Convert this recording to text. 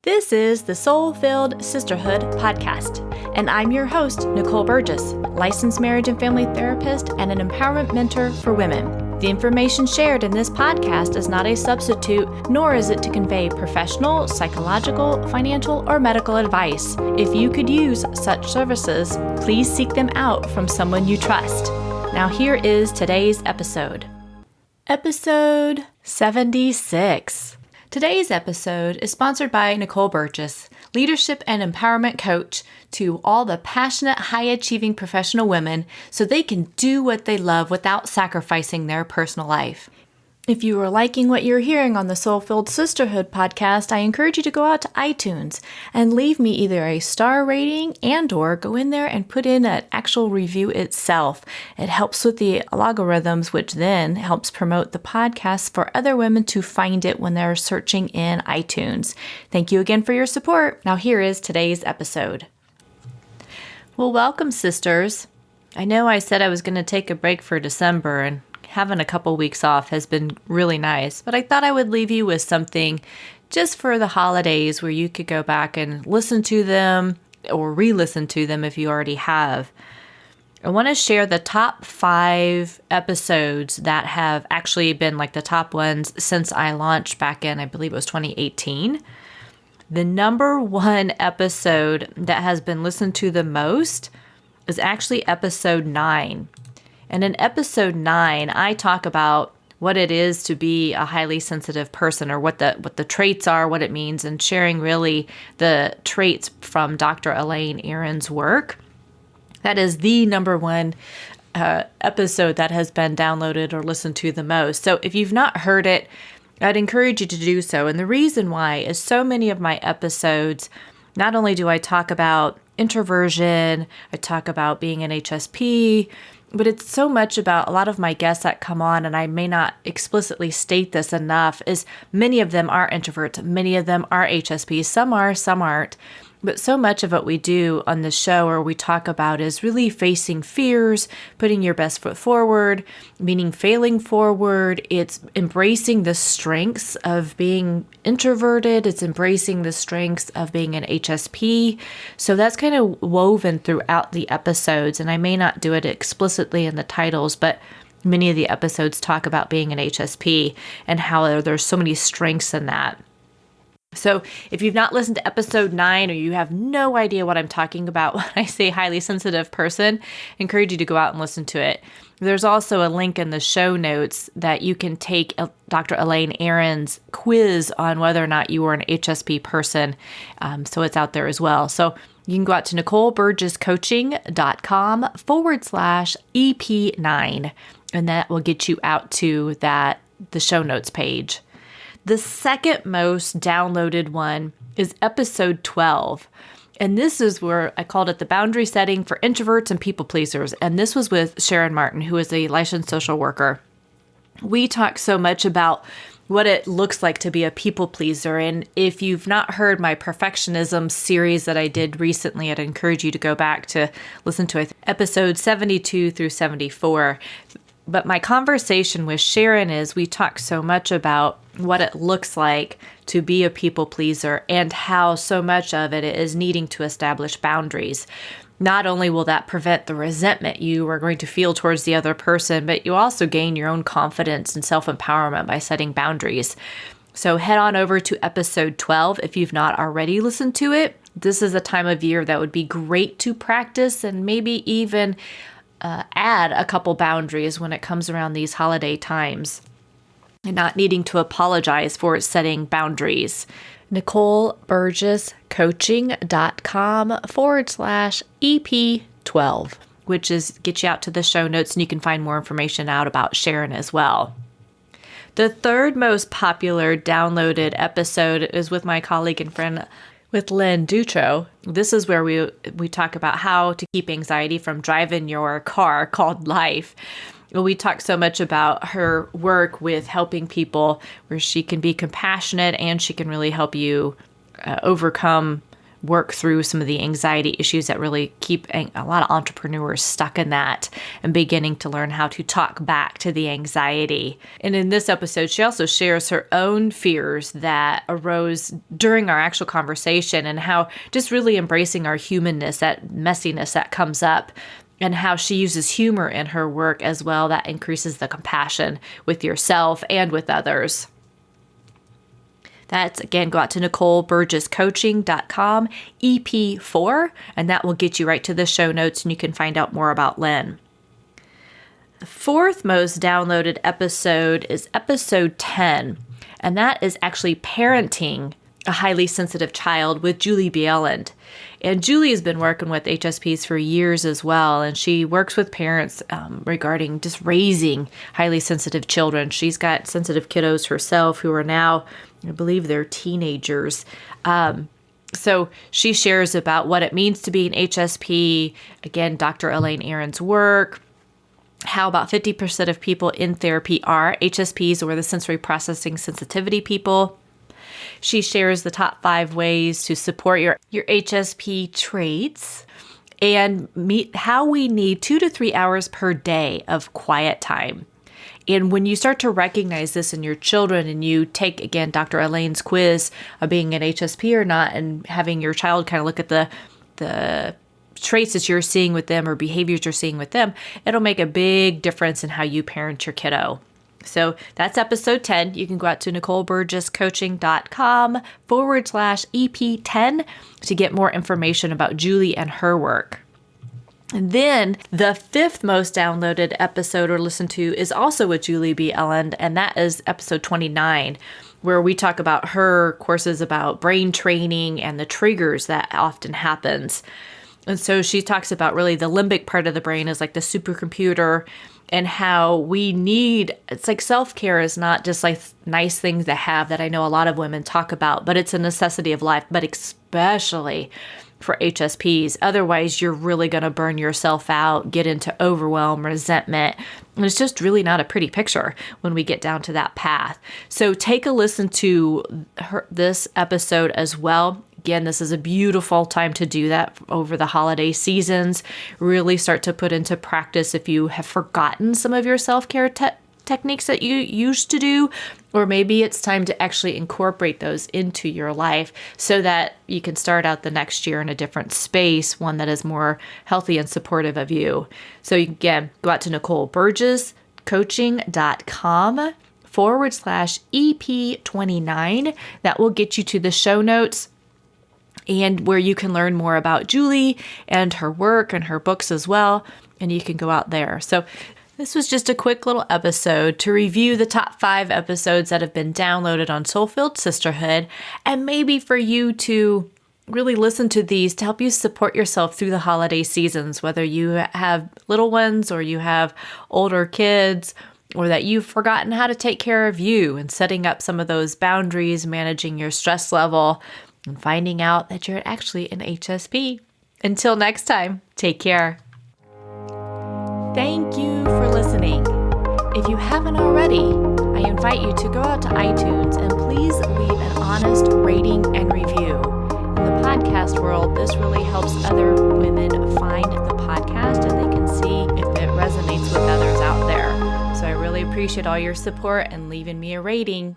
This is the Soulfilled Sisterhood podcast, and I'm your host, Nicole Burgess, licensed marriage and family therapist and an empowerment mentor for women. The information shared in this podcast is not a substitute, nor is it to convey professional, psychological, financial, or medical advice. If you could use such services, please seek them out from someone you trust. Now here is today's episode. Episode 76. Today's episode is sponsored by Nicole Burgess, leadership and empowerment coach to all the passionate, high-achieving professional women so they can do what they love without sacrificing their personal life. If you are liking what you're hearing on the Soulfilled Sisterhood podcast, I encourage you to go out to iTunes and leave me either a star rating and/or go in there and put in an actual review itself. It helps with the algorithms, which then helps promote the podcast for other women to find it when they're searching in iTunes. Thank you again for your support. Now here is today's episode. Well, welcome, sisters. I know I said I was going to take a break for December, and having a couple weeks off has been really nice, but I thought I would leave you with something just for the holidays where you could go back and listen to them or re-listen to them if you already have. I want to share the top 5 episodes that have actually been like the top ones since I launched back in, I believe it was 2018. The number 1 episode that has been listened to the most is actually episode 9. And in episode 9, I talk about what it is to be a highly sensitive person, or what the traits are, what it means, and sharing really the traits from Dr. Elaine Aron's work. That is the number 1 episode that has been downloaded or listened to the most. So if you've not heard it, I'd encourage you to do so. And the reason why is so many of my episodes, not only do I talk about introversion, I talk about being an HSP, but it's so much about a lot of my guests that come on, and I may not explicitly state this enough, is many of them are introverts, many of them are HSPs, some are, some aren't. But so much of what we do on the show or we talk about is really facing fears, putting your best foot forward, meaning failing forward. It's embracing the strengths of being introverted. It's embracing the strengths of being an HSP. So that's kind of woven throughout the episodes. And I may not do it explicitly in the titles, but many of the episodes talk about being an HSP and how there's so many strengths in that. So if you've not listened to episode 9 or you have no idea what I'm talking about when I say highly sensitive person, I encourage you to go out and listen to it. There's also a link in the show notes that you can take Dr. Elaine Aron's quiz on whether or not you are an HSP person. So it's out there as well. So you can go out to NicoleBurgessCoaching.com/EP9, and that will get you out to the show notes page. The second most downloaded one is episode 12. And this is where I called it the boundary setting for introverts and people pleasers. And this was with Sharon Martin, who is a licensed social worker. We talk so much about what it looks like to be a people pleaser. And if you've not heard my perfectionism series that I did recently, I'd encourage you to go back to listen to episode 72 through 74. But my conversation with Sharon is we talk so much about what it looks like to be a people pleaser and how so much of it is needing to establish boundaries. Not only will that prevent the resentment you are going to feel towards the other person, but you also gain your own confidence and self-empowerment by setting boundaries. So head on over to episode 12 if you've not already listened to it. This is a time of year that would be great to practice and maybe even add a couple boundaries when it comes around these holiday times and not needing to apologize for setting boundaries. NicoleBurgessCoaching.com/EP12, which is get you out to the show notes, and you can find more information out about Sharon as well. The third most popular downloaded episode is with my colleague and friend with Lynn Dutro. This is where we talk about how to keep anxiety from driving your car called life. We talk so much about her work with helping people where she can be compassionate and she can really help you overcome work through some of the anxiety issues that really keep a lot of entrepreneurs stuck in that, and beginning to learn how to talk back to the anxiety. And in this episode, she also shares her own fears that arose during our actual conversation, and how just really embracing our humanness, that messiness that comes up, and how she uses humor in her work as well. That increases the compassion with yourself and with others. That's, again, go out to NicoleBurgessCoaching.com, EP4, and that will get you right to the show notes, and you can find out more about Lynn. The fourth most downloaded episode is episode 10, and that is actually Parenting a Highly Sensitive Child with Julie Bieland. And Julie has been working with HSPs for years as well, and she works with parents regarding just raising highly sensitive children. She's got sensitive kiddos herself who are now, I believe they're teenagers. So she shares about what it means to be an HSP, again, Dr. Elaine Aron's work, how about 50% of people in therapy are HSPs, or the sensory processing sensitivity people. She shares the top 5 ways to support your HSP traits, and how we need 2 to 3 hours per day of quiet time. And when you start to recognize this in your children, and you take, again, Dr. Elaine's quiz of being an HSP or not, and having your child kind of look at the traits that you're seeing with them or behaviors you're seeing with them, it'll make a big difference in how you parent your kiddo. So that's episode 10. You can go out to NicoleBurgessCoaching.com/EP10 to get more information about Julie and her work. And then the 5th most downloaded episode or listened to is also with Julie Bieland, and that is episode 29, where we talk about her courses about brain training and the triggers that often happens. And so she talks about really the limbic part of the brain is like the supercomputer, and how we need, it's like self-care is not just like nice things to have that I know a lot of women talk about, but it's a necessity of life, but especially for HSPs. Otherwise, you're really going to burn yourself out, get into overwhelm, resentment. And it's just really not a pretty picture when we get down to that path. So take a listen to this episode as well. Again, this is a beautiful time to do that over the holiday seasons. Really start to put into practice if you have forgotten some of your self-care techniques that you used to do, or maybe it's time to actually incorporate those into your life so that you can start out the next year in a different space, one that is more healthy and supportive of you. So you can, again, go out to NicoleBurgessCoaching.com/EP29. That will get you to the show notes, and where you can learn more about Julie and her work and her books as well, and you can go out there. So this was just a quick little episode to review the top 5 episodes that have been downloaded on Soulfilled Sisterhood, and maybe for you to really listen to these to help you support yourself through the holiday seasons, whether you have little ones or you have older kids, or that you've forgotten how to take care of you, and setting up some of those boundaries, managing your stress level, and finding out that you're actually an HSP. Until next time, take care. Thank you for listening. If you haven't already, I invite you to go out to iTunes and please leave an honest rating and review. In the podcast world, this really helps other women find the podcast, and they can see if it resonates with others out there. So I really appreciate all your support and leaving me a rating.